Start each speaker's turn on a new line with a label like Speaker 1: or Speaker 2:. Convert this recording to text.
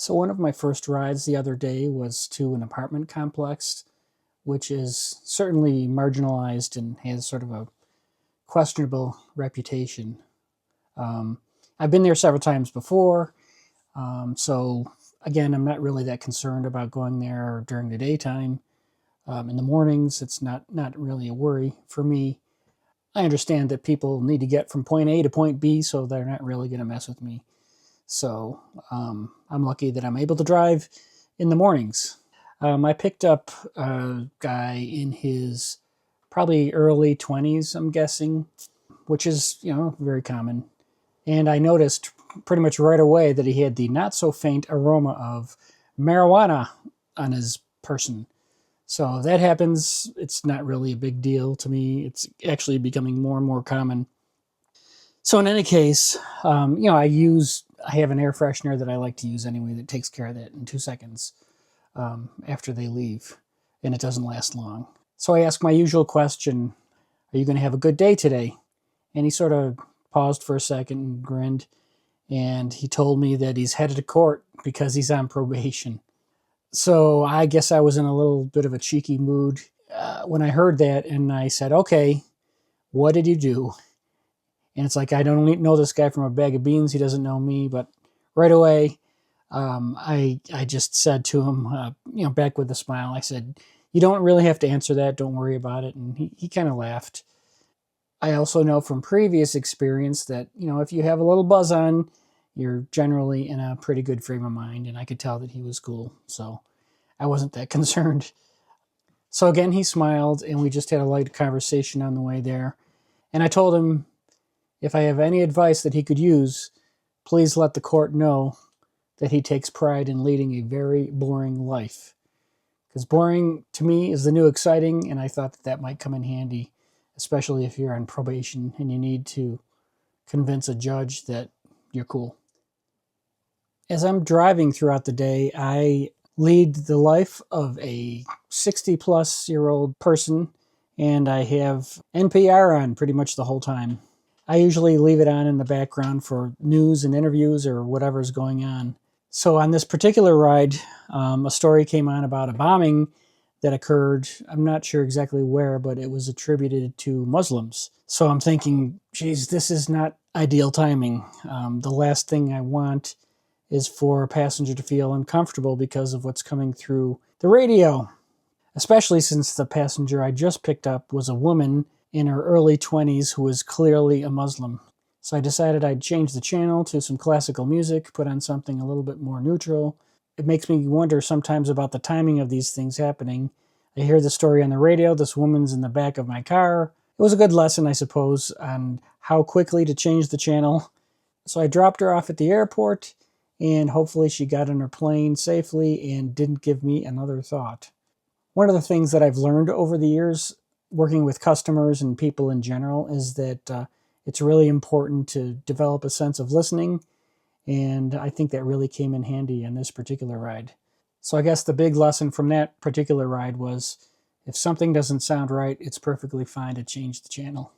Speaker 1: So one of my first rides the other day was to an apartment complex, which is certainly marginalized and has sort of a questionable reputation. Um, I've been there several times before, so again, I'm not really that concerned about going there during the daytime. In the mornings, it's not really a worry for me. I understand that people need to get from point A to point B, so they're not really going to mess with me. So I'm lucky that I'm able to drive in the mornings. I picked up a guy in his probably early 20s, I'm guessing, which is, very common. And I noticed pretty much right away that he had the not so faint aroma of marijuana on his person. So if that happens, it's not really a big deal to me. It's actually becoming more and more common. So in any case, I have an air freshener that I like to use anyway that takes care of that in 2 seconds after they leave, and it doesn't last long. So I ask my usual question, are you going to have a good day today? And he sort of paused for a second and grinned, and he told me that he's headed to court because he's on probation. So I guess I was in a little bit of a cheeky mood when I heard that, and I said, okay, what did you do? And it's like, I don't know this guy from a bag of beans. He doesn't know me. But right away, I just said to him, back with a smile, I said, you don't really have to answer that. Don't worry about it. And he kind of laughed. I also know from previous experience that, if you have a little buzz on, you're generally in a pretty good frame of mind. And I could tell that he was cool. So I wasn't that concerned. So again, he smiled and we just had a light conversation on the way there. And I told him, if I have any advice that he could use, please let the court know that he takes pride in leading a very boring life. Because boring, to me, is the new exciting, and I thought that might come in handy, especially if you're on probation and you need to convince a judge that you're cool. As I'm driving throughout the day, I lead the life of a 60-plus-year-old person, and I have NPR on pretty much the whole time. I usually leave it on in the background for news and interviews or whatever's going on. So on this particular ride, a story came on about a bombing that occurred. I'm not sure exactly where, but it was attributed to Muslims. So I'm thinking, geez, this is not ideal timing. The last thing I want is for a passenger to feel uncomfortable because of what's coming through the radio, especially since the passenger I just picked up was a woman in her early 20s who was clearly a Muslim. So I decided I'd change the channel to some classical music, put on something a little bit more neutral. It makes me wonder sometimes about the timing of these things happening. I hear the story on the radio, this woman's in the back of my car. It was a good lesson, I suppose, on how quickly to change the channel. So I dropped her off at the airport, and hopefully she got on her plane safely and didn't give me another thought. One of the things that I've learned over the years working with customers and people in general is that it's really important to develop a sense of listening, and I think that really came in handy in this particular ride. So I guess the big lesson from that particular ride was, if something doesn't sound right, it's perfectly fine to change the channel.